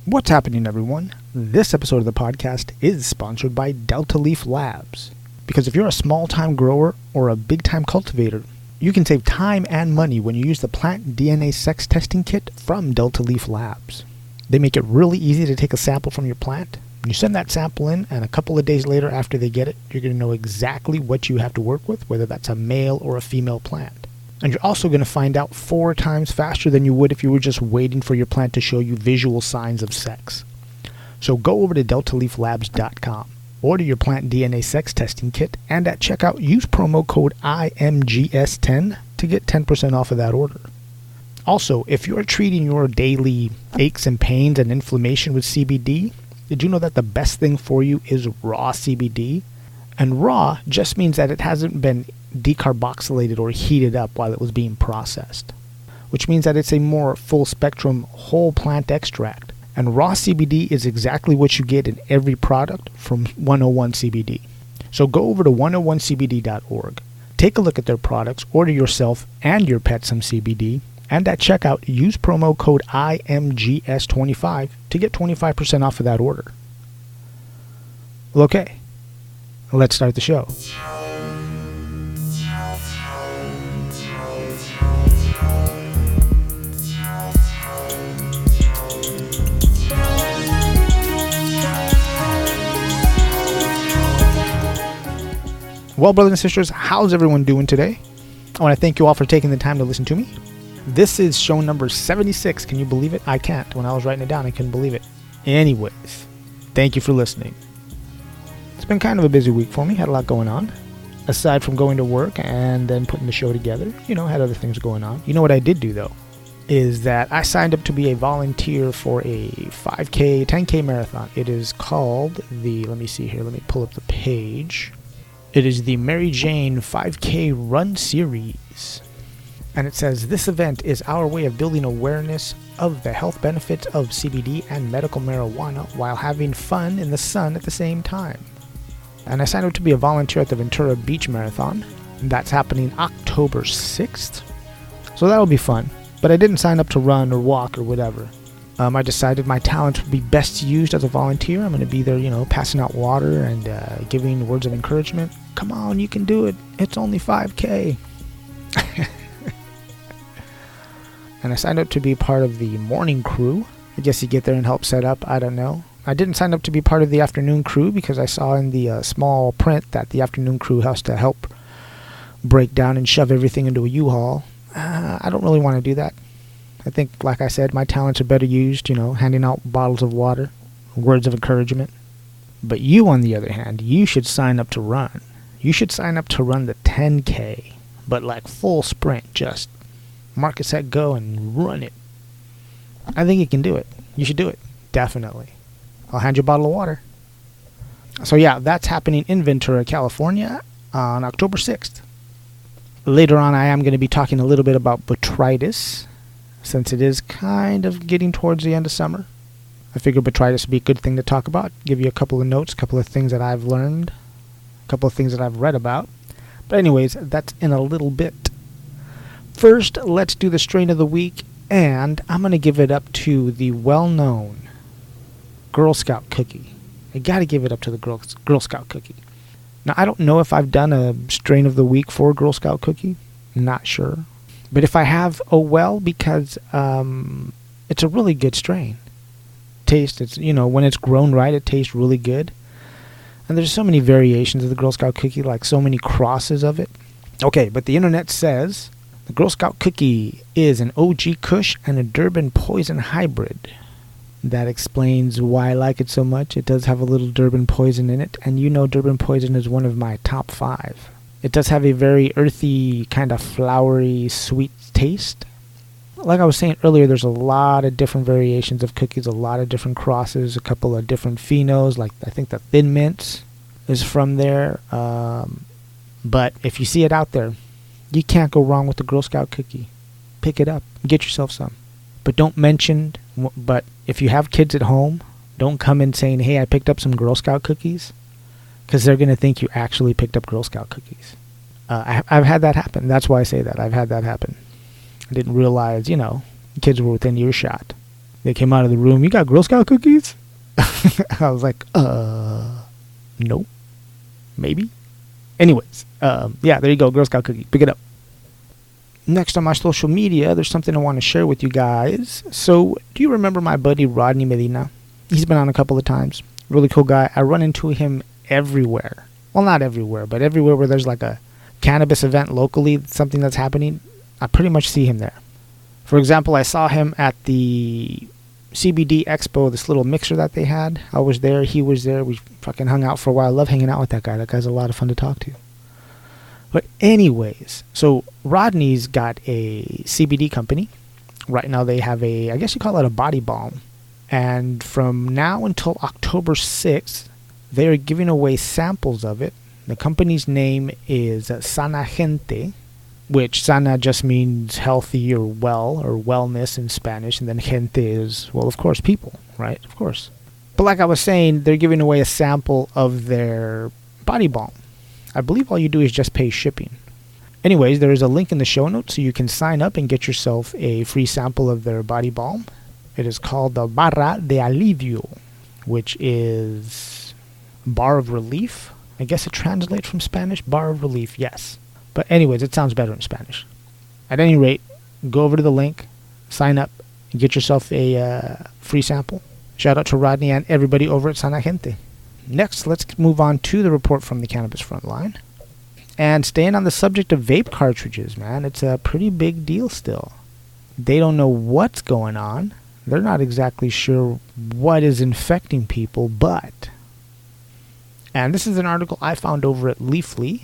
What's happening, everyone? This episode of the podcast is sponsored by Delta Leaf Labs. Because if you're a small-time grower or a big-time cultivator, you can save time and money when you use the plant DNA sex testing kit from Delta Leaf Labs. They make it really easy to take a sample from your plant. You send that sample in, and a couple of days later after they get it, you're going to know exactly what you have to work with, whether that's a male or a female plant. And you're also going to find out 4 times faster than you would if you were just waiting for your plant to show you visual signs of sex. So go over to deltaleaflabs.com, order your plant DNA sex testing kit, and at checkout use promo code IMGS10 to get 10% off of that order. Also, if you're treating your daily aches and pains and inflammation with CBD, did you know that the best thing for you is raw CBD? And raw just means that it hasn't been decarboxylated or heated up while it was being processed, which means that it's a more full spectrum whole plant extract. And raw CBD is exactly what you get in every product from 101 CBD. So go over to 101cbd.org, take a look at their products, order yourself and your pet some CBD, and at checkout use promo code IMGS25 to get 25% off of that order. Well, okay, let's start the show. Well, brothers and sisters, how's everyone doing today? I want to thank you all for taking the time to listen to me. This is show number 76. Can you believe it? I can't. When I was writing it down, I couldn't believe it. Anyways, thank you for listening. It's been kind of a busy week for me. Had a lot going on. Aside from going to work and then putting the show together, had other things going on. You know what I did do, though, is that I signed up to be a volunteer for a 5K, 10K marathon. It is called let me see here. Let me pull up the page. It is the Mary Jane 5K Run Series. And it says, this event is our way of building awareness of the health benefits of CBD and medical marijuana while having fun in the sun at the same time. And I signed up to be a volunteer at the Ventura Beach Marathon. That's happening October 6th. So that'll be fun. But I didn't sign up to run or walk or whatever. I decided my talent would be best used as a volunteer. I'm going to be there, passing out water and giving words of encouragement. Come on, you can do it. It's only 5K. And I signed up to be part of the morning crew. I guess you get there and help set up. I don't know. I didn't sign up to be part of the afternoon crew because I saw in the small print that the afternoon crew has to help break down and shove everything into a U-Haul. I don't really want to do that. I think, like I said, my talents are better used, handing out bottles of water, words of encouragement. But you, on the other hand, you should sign up to run. You should sign up to run the 10K, but like full sprint, just mark it, set, go, and run it. I think you can do it. You should do it. Definitely. I'll hand you a bottle of water. So yeah, that's happening in Ventura, California on October 6th. Later on, I am going to be talking a little bit about botrytis, since it is kind of getting towards the end of summer. I figured botrytis would be a good thing to talk about. Give you a couple of notes, a couple of things that I've learned, a couple of things that I've read about. But anyways, that's in a little bit. First, let's do the strain of the week, and I'm going to give it up to the well-known Girl Scout cookie. I got to give it up to the Girl Scout cookie. Now, I don't know if I've done a strain of the week for Girl Scout cookie. Not sure. But if I have, oh well, because it's a really good strain. Taste, it's when it's grown right, it tastes really good. And there's so many variations of the Girl Scout cookie, like so many crosses of it. Okay, but the internet says the Girl Scout cookie is an OG Kush and a Durban poison hybrid. That explains why I like it so much. It does have a little Durban poison in it, and Durban poison is one of my top 5. It does have a very earthy, kind of flowery, sweet taste. Like I was saying earlier, there's a lot of different variations of cookies, a lot of different crosses, a couple of different phenos, like I think the Thin Mints is from there. But if you see it out there, you can't go wrong with the Girl Scout cookie. Pick it up. Get yourself some. But but if you have kids at home, don't come in saying, hey, I picked up some Girl Scout cookies. Because they're going to think you actually picked up Girl Scout cookies. I've had that happen. That's why I say that. I've had that happen. I didn't realize, kids were within earshot. They came out of the room. You got Girl Scout cookies? I was like, no. Maybe. Anyways, yeah, there you go. Girl Scout cookie. Pick it up. Next on my social media, there's something I want to share with you guys. So, do you remember my buddy Rodney Medina? He's been on a couple of times. Really cool guy. I run into him everywhere. Well, not everywhere, but everywhere where there's like a cannabis event locally, something that's happening, I pretty much see him there. For example, I saw him at the CBD Expo, this little mixer that they had. I was there. He was there. We fucking hung out for a while. I love hanging out with that guy. That guy's a lot of fun to talk to. But anyways, so Rodney's got a CBD company. Right now they have a, I guess you call it a body balm. And from now until October 6th, they're giving away samples of it. The company's name is Sana Gente, which sana just means healthy or well or wellness in Spanish. And then gente is, well, of course, people, right? Of course. But like I was saying, they're giving away a sample of their body balm. I believe all you do is just pay shipping. Anyways, there is a link in the show notes so you can sign up and get yourself a free sample of their body balm. It is called the Barra de Alivio, which is bar of relief. I guess it translates from Spanish. Bar of relief, yes. But anyways, it sounds better in Spanish. At any rate, go over to the link, sign up, and get yourself a free sample. Shout out to Rodney and everybody over at Sana Gente. Next, let's move on to the report from the Cannabis Frontline. And staying on the subject of vape cartridges, man, it's a pretty big deal still. They don't know what's going on. They're not exactly sure what is infecting people, but... And this is an article I found over at Leafly.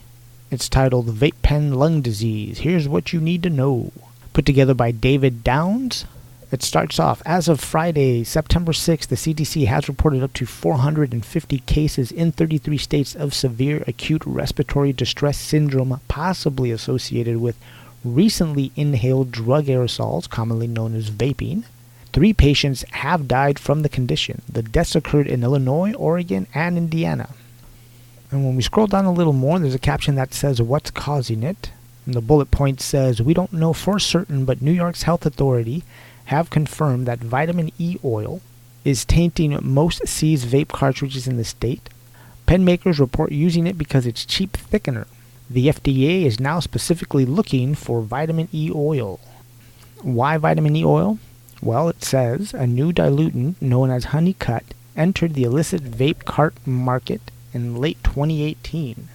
It's titled Vape Pen Lung Disease. Here's what you need to know. Put together by David Downs. It starts off, as of Friday, September 6th, the CDC has reported up to 450 cases in 33 states of severe acute respiratory distress syndrome, possibly associated with recently inhaled drug aerosols, commonly known as vaping. 3 patients have died from the condition. The deaths occurred in Illinois, Oregon, and Indiana. And when we scroll down a little more, there's a caption that says, what's causing it? And the bullet point says, we don't know for certain, but New York's health authority have confirmed that vitamin E oil is tainting most C's vape cartridges in the state. Pen makers report using it because it's cheap thickener. The FDA is now specifically looking for vitamin E oil. Why vitamin E oil? Well, it says a new diluent known as Honeycut entered the illicit vape cart market in late 2018.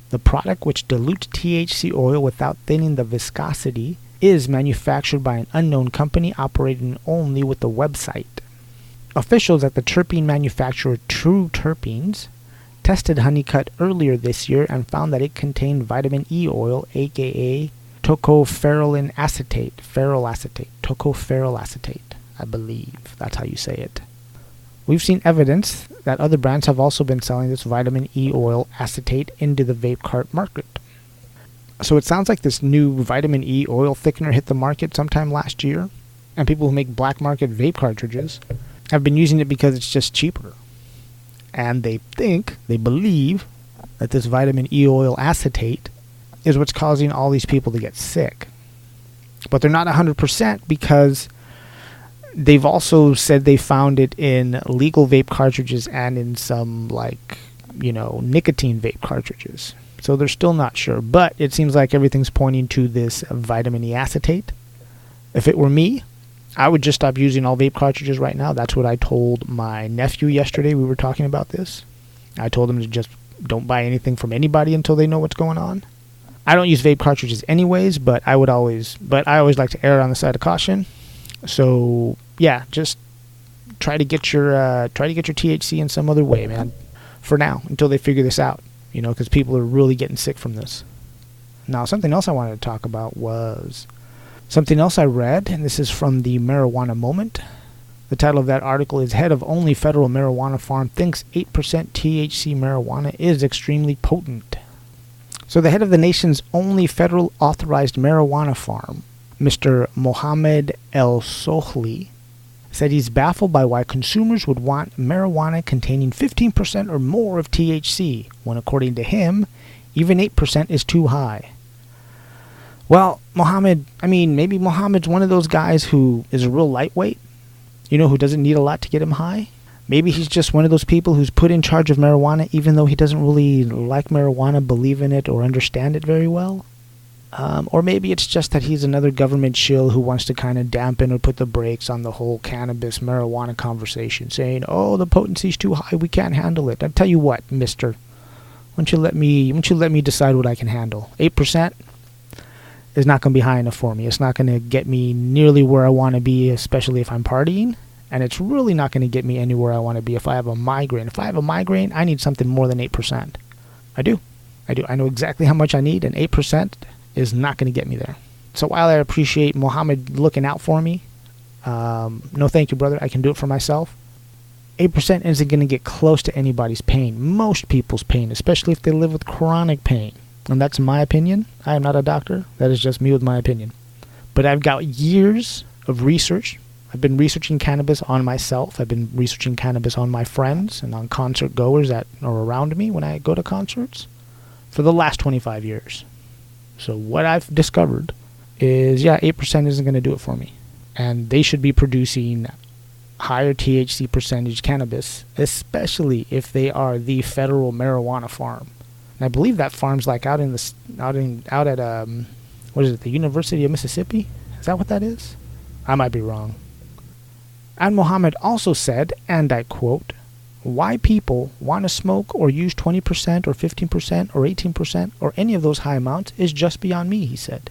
The product, which dilutes THC oil without thinning the viscosity, is manufactured by an unknown company operating only with a website. Officials at the terpene manufacturer True Terpenes tested Honeycut earlier this year and found that it contained vitamin E oil, aka tocopherol acetate, tocopherol acetate, I believe that's how you say it. We've seen evidence that other brands have also been selling this vitamin E oil acetate into the vape cart market. So it sounds like this new vitamin E oil thickener hit the market sometime last year, and people who make black market vape cartridges have been using it because it's just cheaper. And they believe that this vitamin E oil acetate is what's causing all these people to get sick. But they're not 100% because they've also said they found it in legal vape cartridges and in some, nicotine vape cartridges. So they're still not sure. But it seems like everything's pointing to this vitamin E acetate. If it were me, I would just stop using all vape cartridges right now. That's what I told my nephew yesterday. We were talking about this. I told him to just don't buy anything from anybody until they know what's going on. I don't use vape cartridges anyways, but I always like to err on the side of caution. So yeah, just try to get your THC in some other way, man. For now, until they figure this out, because people are really getting sick from this. Now, something else I wanted to talk about was something else I read, and this is from the Marijuana Moment. The title of that article is Head of Only Federal Marijuana Farm Thinks 8% THC Marijuana is Extremely Potent. So the head of the nation's only federal authorized marijuana farm, Mr. Mohammed El Sohli, said he's baffled by why consumers would want marijuana containing 15% or more of THC, when according to him, even 8% is too high. Well, maybe Mohammed's one of those guys who is a real lightweight, You know who doesn't need a lot to get him high? Maybe he's just one of those people who's put in charge of marijuana even though he doesn't really like marijuana, believe in it, or understand it very well. Or maybe it's just that he's another government shill who wants to kind of dampen or put the brakes on the whole cannabis marijuana conversation, saying, oh, the potency's too high, we can't handle it. I tell you what, mister, why don't you let me decide what I can handle? 8% is not going to be high enough for me. It's not going to get me nearly where I want to be, especially if I'm partying. And it's really not going to get me anywhere I want to be if I have a migraine. If I have a migraine, I need something more than 8%. I do. I know exactly how much I need, and 8% is not going to get me there. So while I appreciate Mohammed looking out for me, no thank you, brother. I can do it for myself. 8% isn't going to get close to anybody's pain. Most people's pain, especially if they live with chronic pain. And that's my opinion. I am not a doctor. That is just me with my opinion. But I've got years of research. I've been researching cannabis on myself. I've been researching cannabis on my friends and on concert goers that are around me when I go to concerts for the last 25 years. So what I've discovered is, 8% isn't going to do it for me. And they should be producing higher THC percentage cannabis, especially if they are the federal marijuana farm. And I believe that farm's like out at the University of Mississippi? Is that what that is? I might be wrong. And Mohammed also said, and I quote, why people want to smoke or use 20% or 15% or 18% or any of those high amounts is just beyond me, he said.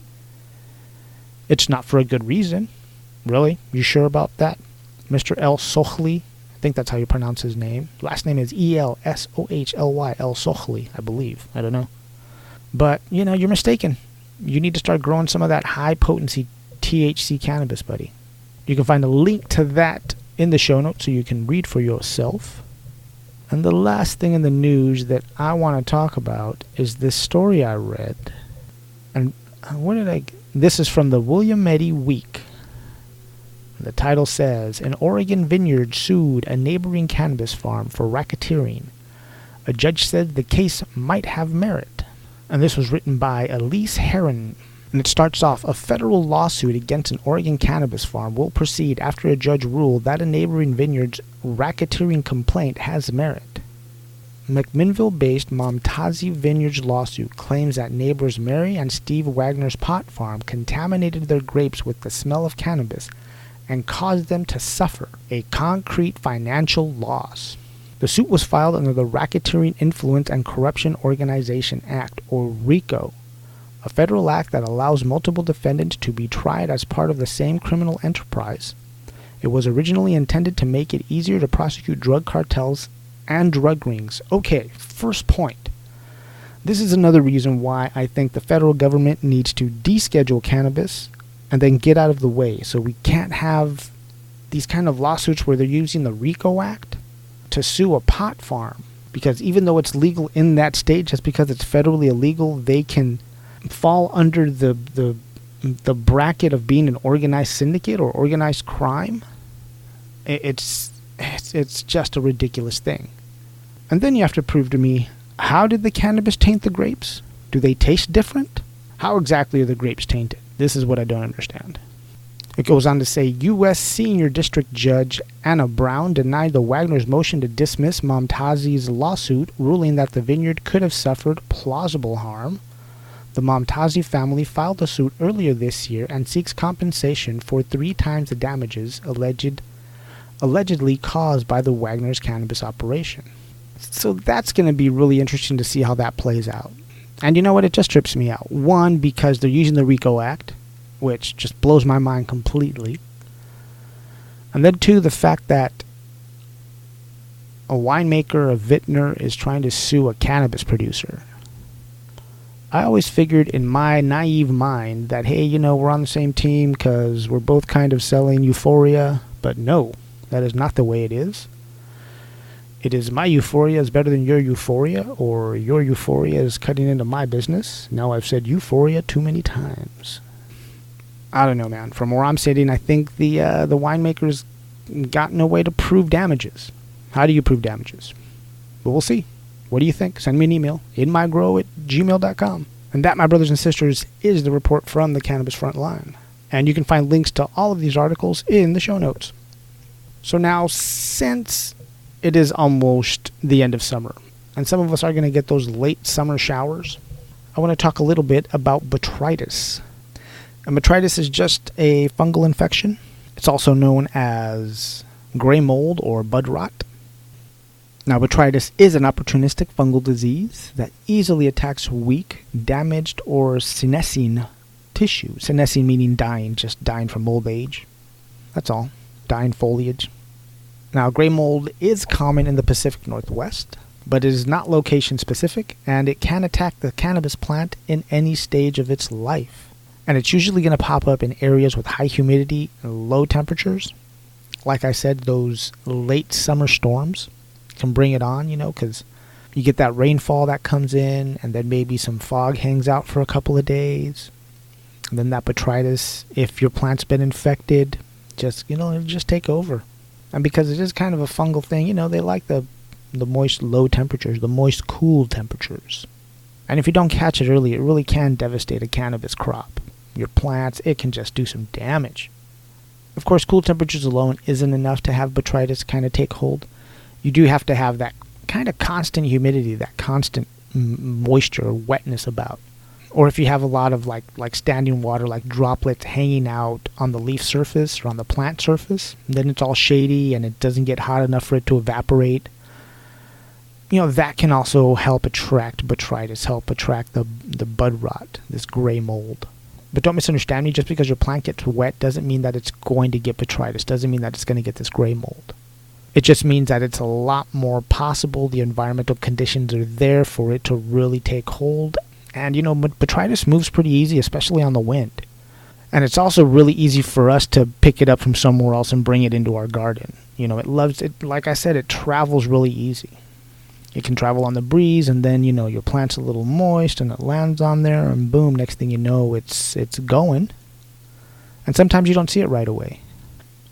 It's not for a good reason. Really? You sure about that? Mr. El-Sohli, I think that's how you pronounce his name. Last name is E-L-S-O-H-L-Y, El-Sohli, I believe. I don't know. But, you're mistaken. You need to start growing some of that high-potency THC cannabis, buddy. You can find a link to that in the show notes so you can read for yourself. And the last thing in the news that I want to talk about is this story I read. And this is from the William Eddy Week. The title says, an Oregon vineyard sued a neighboring cannabis farm for racketeering. A judge said the case might have merit. And this was written by Elise Heron. And it starts off, a federal lawsuit against an Oregon cannabis farm will proceed after a judge ruled that a neighboring vineyard's racketeering complaint has merit. McMinnville-based Momtazi Vineyards lawsuit claims that neighbors Mary and Steve Wagner's pot farm contaminated their grapes with the smell of cannabis and caused them to suffer a concrete financial loss. The suit was filed under the Racketeering Influence and Corruption Organization Act, or RICO, a federal act that allows multiple defendants to be tried as part of the same criminal enterprise. It was originally intended to make it easier to prosecute drug cartels and drug rings. Okay, first point. This is another reason why I think the federal government needs to deschedule cannabis and then get out of the way. So we can't have these kind of lawsuits where they're using the RICO Act to sue a pot farm. Because even though it's legal in that state, just because it's federally illegal, they can fall under the bracket of being an organized syndicate or organized crime. It's just a ridiculous thing. And then you have to prove to me, how did the cannabis taint the grapes? Do they taste different? How exactly are the grapes tainted? This is what I don't understand. It goes on to say, U.S. Senior District Judge Anna Brown denied the Wagner's motion to dismiss Momtazi's lawsuit, ruling that the vineyard could have suffered plausible harm. The Momtazi family filed the suit earlier this year and seeks compensation for 3 times the damages allegedly caused by the Wagner's cannabis operation. So that's going to be really interesting to see how that plays out. And you know what? It just trips me out. One, because they're using the RICO Act, which just blows my mind completely. And then 2, the fact that a winemaker, a vintner, is trying to sue a cannabis producer. I always figured in my naive mind that, hey, we're on the same team because we're both kind of selling euphoria. But no, that is not the way it is. It is my euphoria is better than your euphoria, or your euphoria is cutting into my business. Now I've said euphoria too many times. I don't know, man. From where I'm sitting, I think the winemaker's got no way to prove damages. How do you prove damages? But we'll see. What do you think? Send me an email, inmygrow@gmail.com. And that, my brothers and sisters, is the report from the Cannabis Frontline. And you can find links to all of these articles in the show notes. So now, since it is almost the end of summer, and some of us are going to get those late summer showers, I want to talk a little bit about botrytis. And botrytis is just a fungal infection. It's also known as gray mold or bud rot. Now, botrytis is an opportunistic fungal disease that easily attacks weak, damaged, or senescing tissue. Senescing meaning dying, just dying from old age. That's all. Dying foliage. Now, gray mold is common in the Pacific Northwest, but it is not location specific, and it can attack the cannabis plant in any stage of its life. And it's usually going to pop up in areas with high humidity and low temperatures. Like I said, those late summer storms can bring it on, because you get that rainfall that comes in, and then maybe some fog hangs out for a couple of days. And then that botrytis, if your plant's been infected, it'll just take over. And because it is kind of a fungal thing, they like the moist low temperatures, the moist cool temperatures. And if you don't catch it early, it really can devastate a cannabis crop. Your plants, it can just do some damage. Of course, cool temperatures alone isn't enough to have botrytis kind of take hold. You do have to have that kind of constant humidity, that constant moisture or wetness about. Or if you have a lot of like standing water, like droplets hanging out on the leaf surface or on the plant surface, then it's all shady and it doesn't get hot enough for it to evaporate. That can also help attract botrytis, help attract the bud rot, this gray mold. But don't misunderstand me, just because your plant gets wet doesn't mean that it's going to get botrytis, doesn't mean that it's going to get this gray mold. It just means that it's a lot more possible, the environmental conditions are there for it to really take hold. And, botrytis moves pretty easy, especially on the wind. And it's also really easy for us to pick it up from somewhere else and bring it into our garden. It loves it. Like I said, it travels really easy. It can travel on the breeze, and then, your plant's a little moist, and it lands on there, and boom, next thing you know, it's going. And sometimes you don't see it right away.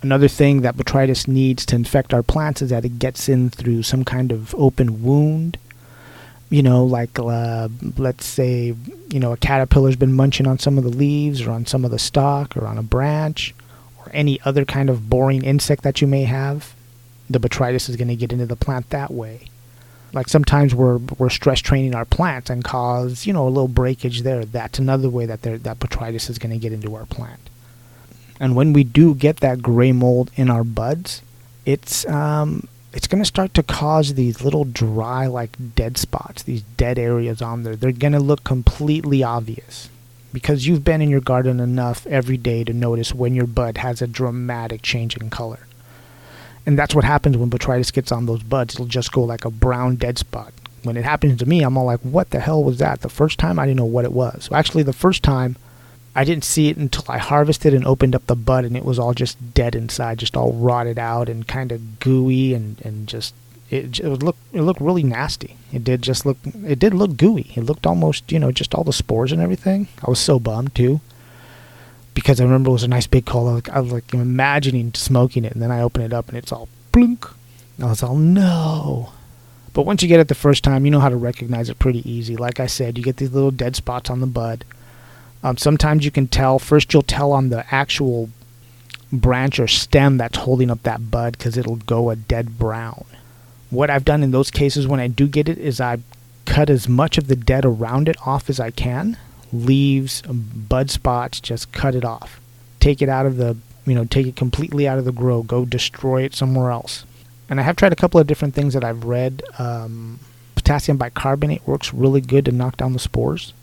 Another thing that botrytis needs to infect our plants is that it gets in through some kind of open wound. Let's say, a caterpillar's been munching on some of the leaves, or on some of the stalk, or on a branch, or any other kind of boring insect that you may have. The botrytis is going to get into the plant that way. Like sometimes we're stress training our plants and cause, a little breakage there. That's another way that botrytis is going to get into our plant. And when we do get that gray mold in our buds, it's going to start to cause these little dry, dead spots, these dead areas on there. They're going to look completely obvious because you've been in your garden enough every day to notice when your bud has a dramatic change in color. And that's what happens when botrytis gets on those buds. It'll just go like a brown dead spot. When it happens to me, I'm all like, what the hell was that? The first time, I didn't know what it was. So actually, the first time, I didn't see it until I harvested and opened up the bud, and it was all just dead inside, just all rotted out and kind of gooey, and just it looked really nasty. It did look gooey. It looked almost, just all the spores and everything. I was so bummed too, because I remember it was a nice big cola. I was imagining smoking it, and then I open it up and it's all blunk. I was all, no. But once you get it the first time, you know how to recognize it pretty easy. Like I said, you get these little dead spots on the bud. Sometimes you can tell. First, you'll tell on the actual branch or stem that's holding up that bud, because it'll go a dead brown. What I've done in those cases when I do get it is I cut as much of the dead around it off as I can. Leaves, bud spots, just cut it off. Take it out of the, take it completely out of the grow. Go destroy it somewhere else. And I have tried a couple of different things that I've read. Potassium bicarbonate works really good to knock down the spores.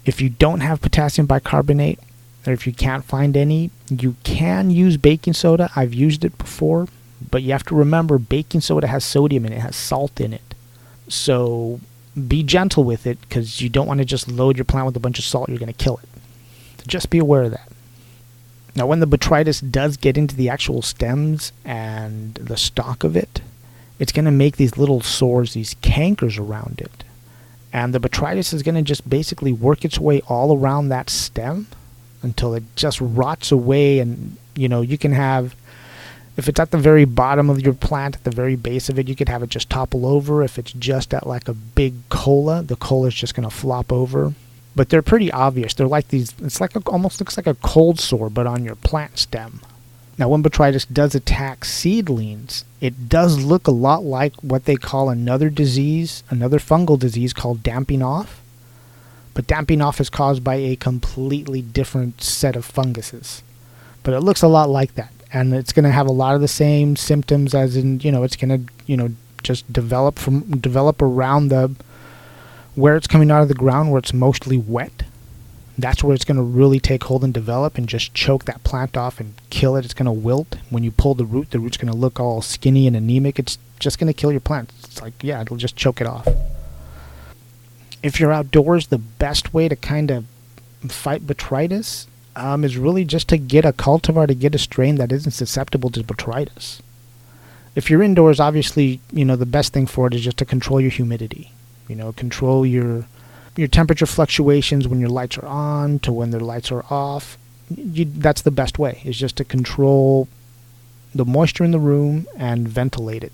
If you don't have potassium bicarbonate, or if you can't find any, you can use baking soda. I've used it before, but you have to remember baking soda has sodium in it, has salt in it. So be gentle with it, because you don't want to just load your plant with a bunch of salt. You're going to kill it. So just be aware of that. Now, when the botrytis does get into the actual stems and the stalk of it, it's going to make these little sores, these cankers around it. And the botrytis is going to just basically work its way all around that stem until it just rots away. And, you can have, if it's at the very bottom of your plant, at the very base of it, you could have it just topple over. If it's just at like a big cola, the cola is just going to flop over. But they're pretty obvious. They're like these, it's like almost looks like a cold sore, but on your plant stem. Now, when botrytis does attack seedlings, it does look a lot like what they call another disease, another fungal disease called damping off. But damping off is caused by a completely different set of funguses. But it looks a lot like that. And it's going to have a lot of the same symptoms as in, it's going to, just develop around where it's coming out of the ground, where it's mostly wet. That's where it's going to really take hold and develop and just choke that plant off and kill it. It's going to wilt. When you pull the root's going to look all skinny and anemic. It's just going to kill your plant. It's like, yeah, it'll just choke it off. If you're outdoors, the best way to kind of fight botrytis is really just to get a cultivar, to get a strain that isn't susceptible to botrytis. If you're indoors, obviously, the best thing for it is just to control your humidity. Control your temperature fluctuations when your lights are on to when their lights are off. That's the best way, is just to control the moisture in the room and ventilate it.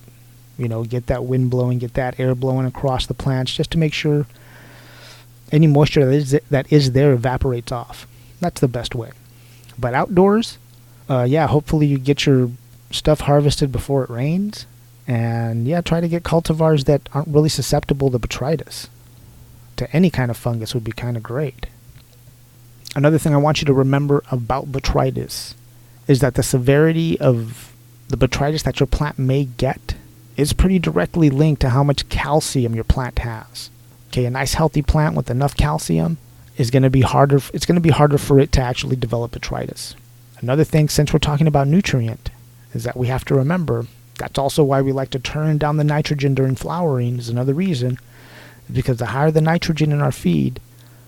Get that wind blowing, get that air blowing across the plants, just to make sure any moisture that is there evaporates off. That's the best way. But outdoors, hopefully you get your stuff harvested before it rains. And try to get cultivars that aren't really susceptible to botrytis. To any kind of fungus would be kind of great. Another thing I want you to remember about botrytis is that the severity of the botrytis that your plant may get is pretty directly linked to how much calcium your plant has. Okay, a nice healthy plant with enough calcium is going to be harder. It's going to be harder for it to actually develop botrytis. Another thing, since we're talking about nutrient, is that we have to remember that's also why we like to turn down the nitrogen during flowering. Is another reason. Because the higher the nitrogen in our feed,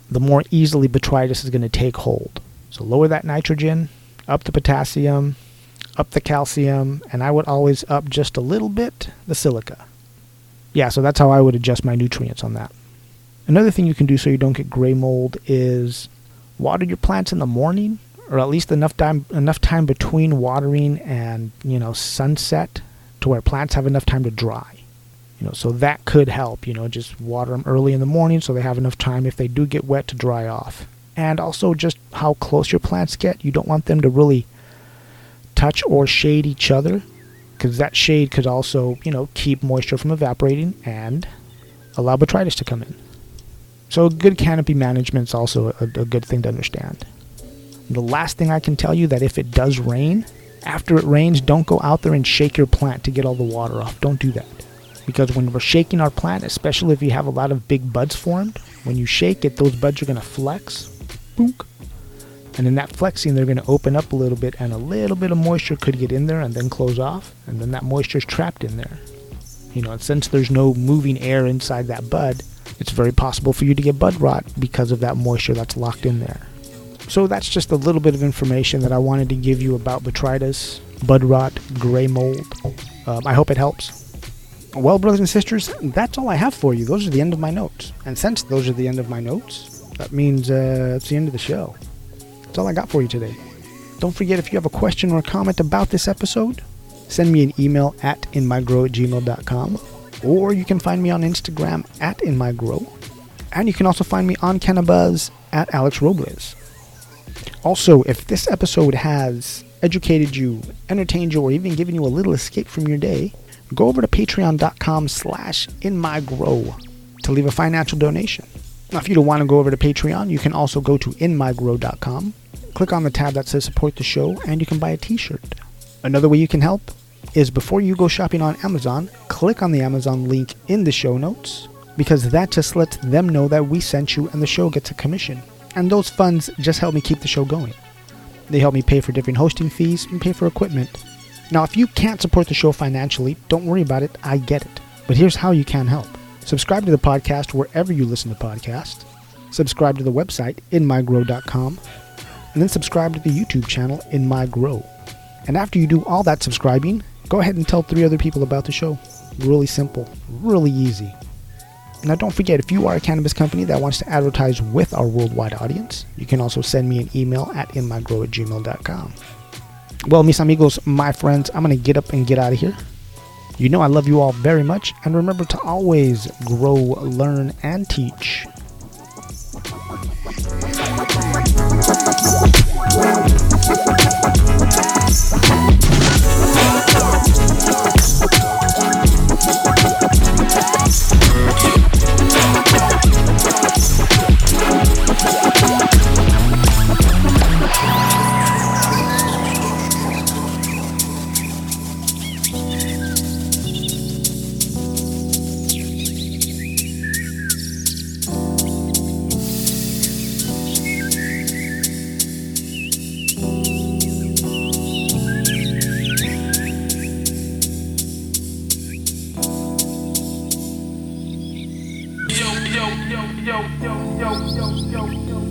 the more easily botrytis is going to take hold. So lower that nitrogen, up the potassium, up the calcium, and I would always up just a little bit the silica. So that's how I would adjust my nutrients on that. Another thing you can do so you don't get gray mold is water your plants in the morning, or at least enough time between watering and sunset to where plants have enough time to dry. So that could help, just water them early in the morning so they have enough time if they do get wet to dry off. And also just how close your plants get. You don't want them to really touch or shade each other, because that shade could also, keep moisture from evaporating and allow botrytis to come in. So good canopy management is also a good thing to understand. The last thing I can tell you, that if it does rain, after it rains, don't go out there and shake your plant to get all the water off. Don't do that. Because when we're shaking our plant, especially if you have a lot of big buds formed, when you shake it, those buds are going to flex. Boonk. And in that flexing, they're going to open up a little bit, and a little bit of moisture could get in there and then close off. And then that moisture is trapped in there. And since there's no moving air inside that bud, it's very possible for you to get bud rot because of that moisture that's locked in there. So that's just a little bit of information that I wanted to give you about botrytis, bud rot, gray mold. I hope it helps. Well, brothers and sisters, that's all I have for you. Those are the end of my notes. And since those are the end of my notes, that means it's the end of the show. That's all I got for you today. Don't forget, if you have a question or a comment about this episode, send me an email at inmygrow@gmail.com, or you can find me on Instagram at inmygrow, and you can also find me on Cannabis at Alex Robles. Also, if this episode has educated you, entertained you, or even given you a little escape from your day, go over to patreon.com/inmygrow to leave a financial donation. Now, if you don't want to go over to Patreon, you can also go to inmygrow.com, click on the tab that says support the show, and you can buy a t-shirt. Another way you can help is before you go shopping on Amazon, click on the Amazon link in the show notes, because that just lets them know that we sent you and the show gets a commission. And those funds just help me keep the show going. They help me pay for different hosting fees and pay for equipment. Now, if you can't support the show financially, don't worry about it. I get it. But here's how you can help. Subscribe to the podcast wherever you listen to podcasts. Subscribe to the website, inmygrow.com. And then subscribe to the YouTube channel, InMyGrow. And after you do all that subscribing, go ahead and tell 3 other people about the show. Really simple. Really easy. Now, don't forget, if you are a cannabis company that wants to advertise with our worldwide audience, you can also send me an email at inmygrow@gmail.com. Well, mis amigos, my friends, I'm going to get up and get out of here. You know I love you all very much, and remember to always grow, learn, and teach. yo, yo, yo, yo, yo, yo.